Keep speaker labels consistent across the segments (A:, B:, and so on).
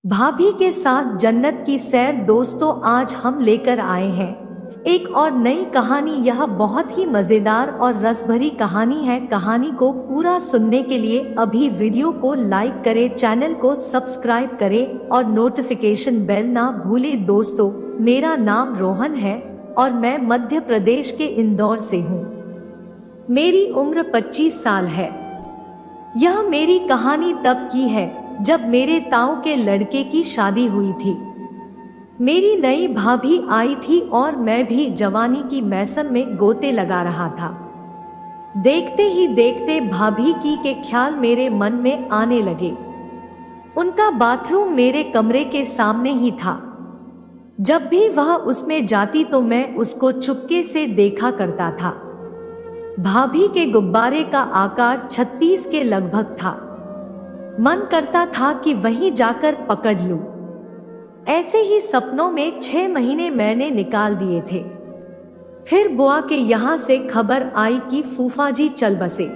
A: भाभी के साथ जन्नत की सैर। दोस्तों, आज हम लेकर आए हैं एक और नई कहानी। यह बहुत ही मजेदार और रसभरी कहानी है। कहानी को पूरा सुनने के लिए अभी वीडियो को लाइक करें, चैनल को सब्सक्राइब करें और नोटिफिकेशन बेल ना भूलें। दोस्तों, मेरा नाम रोहन है और मैं मध्य प्रदेश के इंदौर से हूँ। मेरी उम्र 25 साल है। यह मेरी कहानी तब की है जब मेरे ताऊ के लड़के की शादी हुई थी। मेरी नई भाभी आई थी और मैं भी जवानी की मौसम में गोते लगा रहा था। देखते ही देखते भाभी की के ख्याल मेरे मन में आने लगे। उनका बाथरूम मेरे कमरे के सामने ही था। जब भी वह उसमें जाती तो मैं उसको चुपके से देखा करता था। भाभी के गुब्बारे का आकार 36 के लगभग था। मन करता था कि वहीं जाकर पकड़ लूं। ऐसे ही सपनों में 6 महीने मैंने निकाल दिए थे। फिर बुआ के यहाँ से खबर आई कि फूफा जी चल बसे।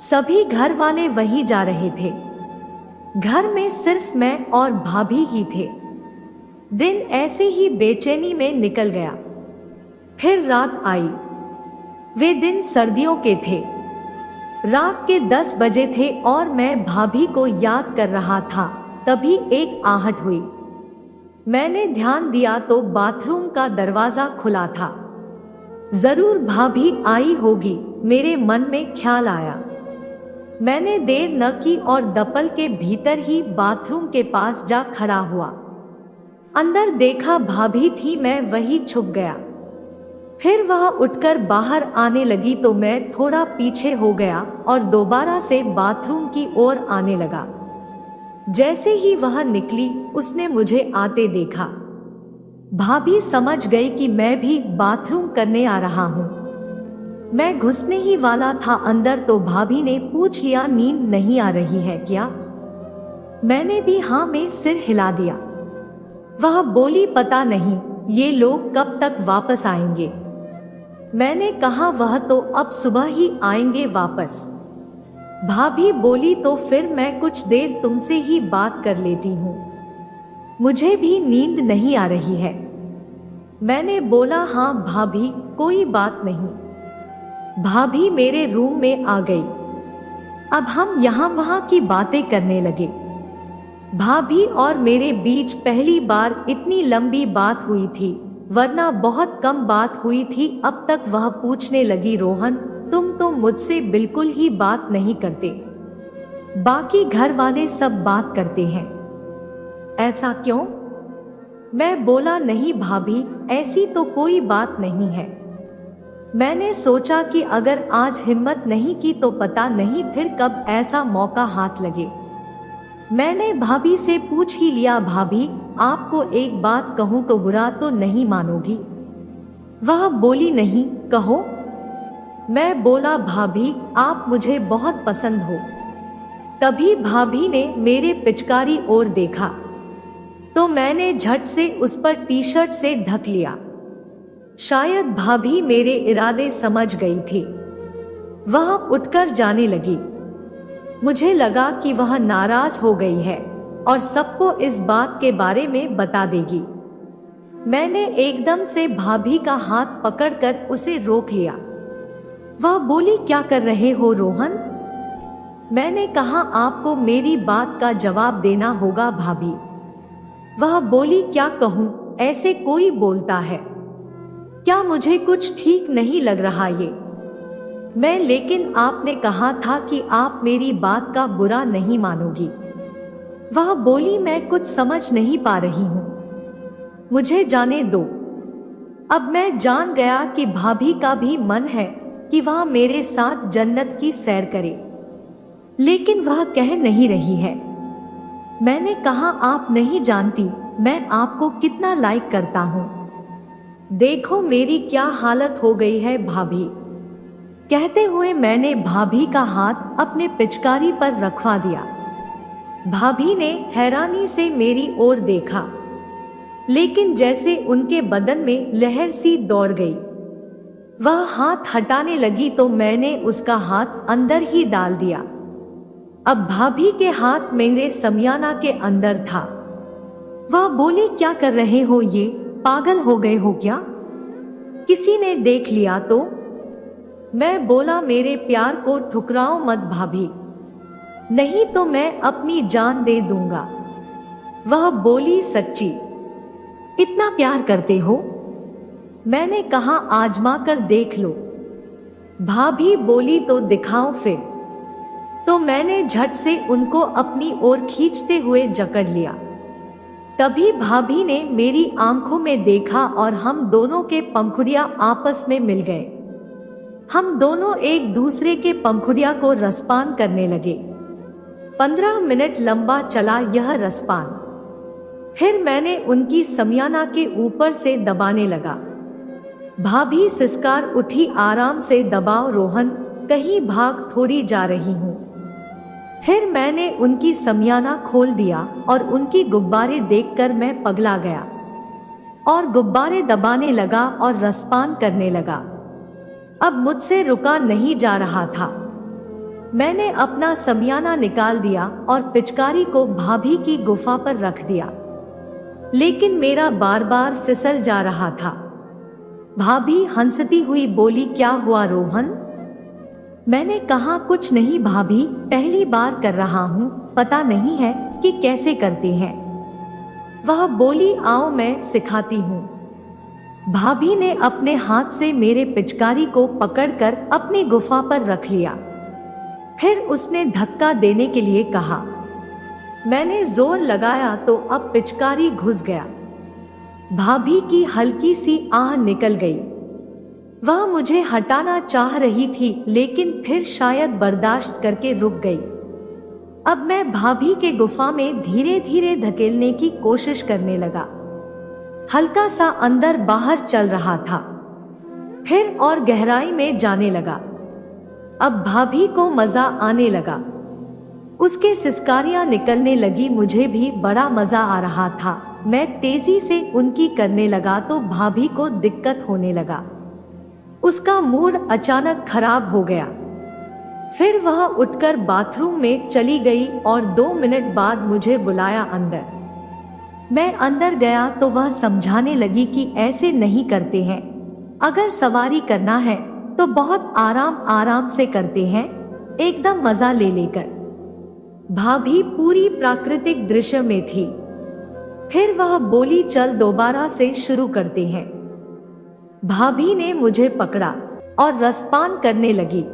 A: सभी घर वाले वहीं जा रहे थे। घर में सिर्फ मैं और भाभी ही थे। दिन ऐसे ही बेचैनी में निकल गया। फिर रात आई। वे दिन सर्दियों के थे। रात के 10 बजे थे और मैं भाभी को याद कर रहा था। तभी एक आहट हुई। मैंने ध्यान दिया तो बाथरूम का दरवाजा खुला था। जरूर भाभी आई होगी, मेरे मन में ख्याल आया। मैंने देर न की और दपल के भीतर ही बाथरूम के पास जा खड़ा हुआ। अंदर देखा भाभी थी, मैं वही छुप गया। फिर वह उठकर बाहर आने लगी तो मैं थोड़ा पीछे हो गया और दोबारा से बाथरूम की ओर आने लगा। जैसे ही वह निकली, उसने मुझे आते देखा। भाभी समझ गई कि मैं भी बाथरूम करने आ रहा हूँ। मैं घुसने ही वाला था अंदर तो भाभी ने पूछ लिया, नींद नहीं आ रही है क्या? मैंने भी हाँ में सिर हिला दिया। वह बोली, पता नहीं ये लोग कब तक वापस आएंगे। मैंने कहा, वह तो अब सुबह ही आएंगे वापस। भाभी बोली, तो फिर मैं कुछ देर तुमसे ही बात कर लेती हूँ, मुझे भी नींद नहीं आ रही है। मैंने बोला, हाँ भाभी, कोई बात नहीं। भाभी मेरे रूम में आ गई। अब हम यहाँ वहाँ की बातें करने लगे। भाभी और मेरे बीच पहली बार इतनी लंबी बात हुई थी, वरना बहुत कम बात हुई थी। अब तक वह पूछने लगी, रोहन तुम तो मुझसे बिल्कुल ही बात नहीं करते, बाकी घर वाले सब बात करते हैं, ऐसा क्यों? मैं बोला, नहीं भाभी, ऐसी तो कोई बात नहीं है। मैंने सोचा कि अगर आज हिम्मत नहीं की तो पता नहीं फिर कब ऐसा मौका हाथ लगे। मैंने भाभी से पूछ ही लिया, भाभी आपको एक बात कहूं तो बुरा तो नहीं मानोगी? वह बोली, नहीं, कहो। मैं बोला, भाभी आप मुझे बहुत पसंद हो। तभी भाभी ने मेरे पिचकारी ओर देखा तो मैंने झट से उस पर टी शर्ट से ढक लिया। शायद भाभी मेरे इरादे समझ गई थी। वह उठकर जाने लगी। मुझे लगा कि वह नाराज हो गई है और सबको इस बात के बारे में बता देगी। मैंने एकदम से भाभी का हाथ पकड़कर उसे रोक लिया। वह बोली, क्या कर रहे हो रोहन? मैंने कहा, आपको मेरी बात का जवाब देना होगा भाभी। वह बोली, क्या कहूँ, ऐसे कोई बोलता है क्या? मुझे कुछ ठीक नहीं लग रहा ये। मैं, लेकिन आपने कहा था कि आप मेरी बात का बुरा नहीं मानोगी। वह बोली, मैं कुछ समझ नहीं पा रही हूँ, मुझे जाने दो। अब मैं जान गया कि भाभी का भी मन है कि वह मेरे साथ जन्नत की सैर करे, लेकिन वह कह नहीं रही है। मैंने कहा, आप नहीं जानती मैं आपको कितना लाइक करता हूँ। देखो मेरी क्या हालत हो गई है भाभी। कहते हुए मैंने भाभी का हाथ अपने पिचकारी पर रखवा दिया। भाभी ने हैरानी से मेरी ओर देखा, लेकिन जैसे उनके बदन में लहर सी दौड़ गई। वह हाथ हटाने लगी तो मैंने उसका हाथ अंदर ही डाल दिया। अब भाभी के हाथ मेरे समियाना के अंदर था। वह बोली, क्या कर रहे हो, ये पागल हो गए हो क्या? किसी ने देख लिया तो? मैं बोला, मेरे प्यार को ठुकराओ मत भाभी, नहीं तो मैं अपनी जान दे दूंगा। वह बोली, सच्ची? इतना प्यार करते हो? मैंने कहा, आजमा कर देख लो। भाभी बोली, तो दिखाओ फिर। तो मैंने झट से उनको अपनी ओर खींचते हुए जकड़ लिया। तभी भाभी ने मेरी आंखों में देखा और हम दोनों के पंखुड़ियां आपस में मिल गए। हम दोनों एक दूसरे के पंखुड़ियां को रसपान करने लगे। 15 मिनट लंबा चला यह रसपान। फिर मैंने उनकी समियाना के ऊपर से दबाने लगा। भाभी सिसकार उठी, आराम से दबाओ रोहन, कहीं भाग थोड़ी जा रही हूं। फिर मैंने उनकी समियाना खोल दिया और उनकी गुब्बारे देखकर मैं पगला गया और गुब्बारे दबाने लगा और रसपान करने लगा। अब मुझसे रुका नहीं जा रहा था। मैंने अपना समियाना निकाल दिया और पिचकारी को भाभी की गुफा पर रख दिया, लेकिन मेरा बार बार फिसल जा रहा था। भाभी हंसती हुई बोली, क्या हुआ रोहन? मैंने कहा, कुछ नहीं भाभी, पहली बार कर रहा हूँ, पता नहीं है कि कैसे करते हैं। वह बोली, आओ मैं सिखाती हूँ। भाभी ने अपने हाथ से मेरे पिचकारी को पकड़कर अपनी गुफा पर रख लिया। फिर उसने धक्का देने के लिए कहा। मैंने जोर लगाया तो अब पिचकारी घुस गया। भाभी की हल्की सी आह निकल गई। वह मुझे हटाना चाह रही थी, लेकिन फिर शायद बर्दाश्त करके रुक गई। अब मैं भाभी के गुफा में धीरे धीरे धकेलने की कोशिश करने लगा। हल्का सा अंदर बाहर चल रहा था, फिर और गहराई में जाने लगा। अब भाभी को मजा आने लगा। उसके सिसकारियां निकलने लगी। मुझे भी बड़ा मजा आ रहा था। मैं तेजी से उनकी करने लगा तो भाभी को दिक्कत होने लगा। उसका मूड अचानक खराब हो गया। फिर वह उठकर बाथरूम में चली गई और 2 मिनट बाद मुझे बुलाया अंदर। मैं अंदर गया तो वह समझाने लगी कि ऐसे नहीं करते हैं, अगर सवारी करना है तो बहुत आराम आराम से करते हैं, एकदम मजा ले लेकर। भाभी पूरी प्राकृतिक दृश्य में थी। फिर वह बोली, चल दोबारा से शुरू करते हैं। भाभी ने मुझे पकड़ा और रसपान करने लगी।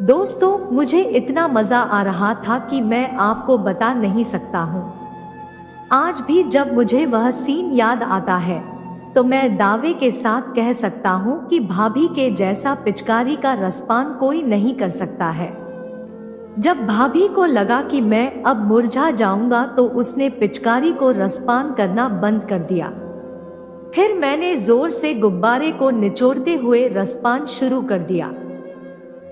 A: दोस्तों, मुझे इतना मजा आ रहा था कि मैं आपको बता नहीं सकता हूँ। आज भी जब मुझे वह सीन याद आता है तो मैं दावे के साथ कह सकता हूँ कि भाभी के जैसा पिचकारी का रसपान कोई नहीं कर सकता है। जब भाभी को लगा कि मैं अब मुरझा जाऊंगा तो उसने पिचकारी को रसपान करना बंद कर दिया। फिर मैंने जोर से गुब्बारे को निचोड़ते हुए रसपान शुरू कर दिया।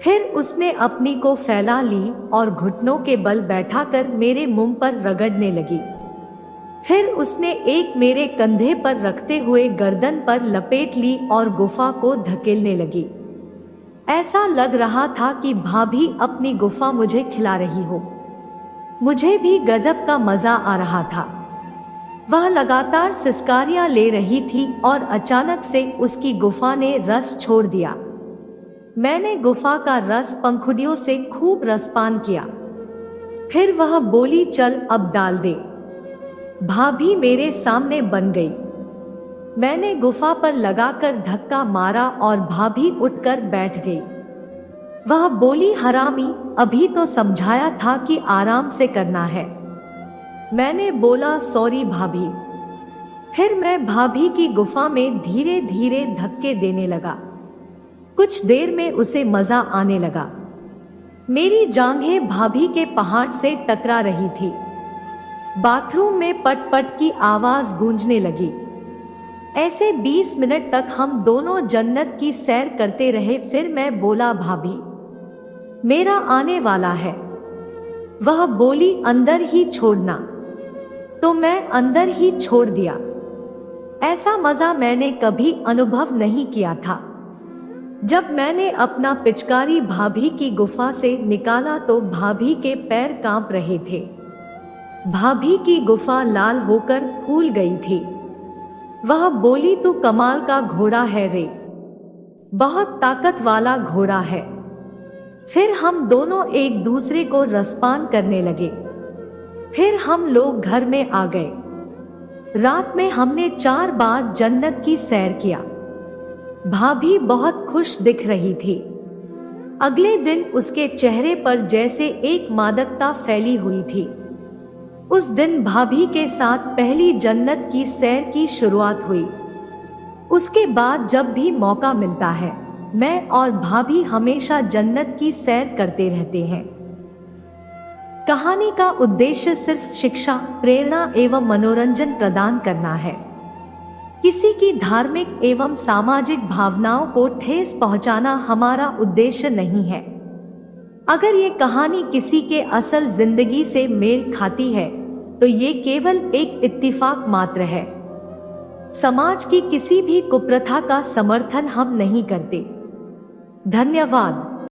A: फिर उसने अपनी को फैला ली और घुटनों के बल बैठाकर मेरे मुंह पर रगड़ने लगी। फिर उसने एक मेरे कंधे पर रखते हुए गर्दन पर लपेट ली और गुफा को धकेलने लगी। ऐसा लग रहा था कि भाभी अपनी गुफा मुझे खिला रही हो। मुझे भी गजब का मजा आ रहा था। वह लगातार सिसकारियां ले रही थी और अचानक से उसकी गुफा ने रस छोड़ दिया। मैंने गुफा का रस पंखुड़ियों से खूब रसपान किया। फिर वह बोली, चल अब डाल दे। भाभी मेरे सामने बन गई। मैंने गुफा पर लगाकर धक्का मारा और भाभी उठकर बैठ गई। वह बोली, हरामी, अभी तो समझाया था कि आराम से करना है। मैंने बोला, सॉरी भाभी। फिर मैं भाभी की गुफा में धीरे धीरे धक्के देने लगा। कुछ देर में उसे मजा आने लगा। मेरी जांघें भाभी के पहाड़ से टकरा रही थी। बाथरूम में पट पट की आवाज गूंजने लगी। ऐसे 20 मिनट तक हम दोनों जन्नत की सैर करते रहे। फिर मैं बोला, भाभी मेरा आने वाला है। वह बोली, अंदर ही छोड़ना। तो मैं अंदर ही छोड़ दिया। ऐसा मजा मैंने कभी अनुभव नहीं किया था। जब मैंने अपना पिचकारी भाभी की गुफा से निकाला तो भाभी के पैर कांप रहे थे। भाभी की गुफा लाल होकर फूल गई थी। वह बोली, तू कमाल का घोड़ा है रे, बहुत ताकत वाला घोड़ा है। फिर हम दोनों एक दूसरे को रसपान करने लगे। फिर हम लोग घर में आ गए। रात में हमने 4 बार जन्नत की सैर किया। भाभी बहुत खुश दिख रही थी। अगले दिन उसके चेहरे पर जैसे एक मादकता फैली हुई थी। उस दिन भाभी के साथ पहली जन्नत की सैर की शुरुआत हुई। उसके बाद जब भी मौका मिलता है, मैं और भाभी हमेशा जन्नत की सैर करते रहते हैं। कहानी का उद्देश्य सिर्फ शिक्षा, प्रेरणा एवं मनोरंजन प्रदान करना है। किसी की धार्मिक एवं सामाजिक भावनाओं को ठेस पहुंचाना हमारा उद्देश्य नहीं है। अगर ये कहानी किसी के असल जिंदगी से मेल खाती है तो ये केवल एक इत्तेफाक मात्र है। समाज की किसी भी कुप्रथा का समर्थन हम नहीं करते। धन्यवाद।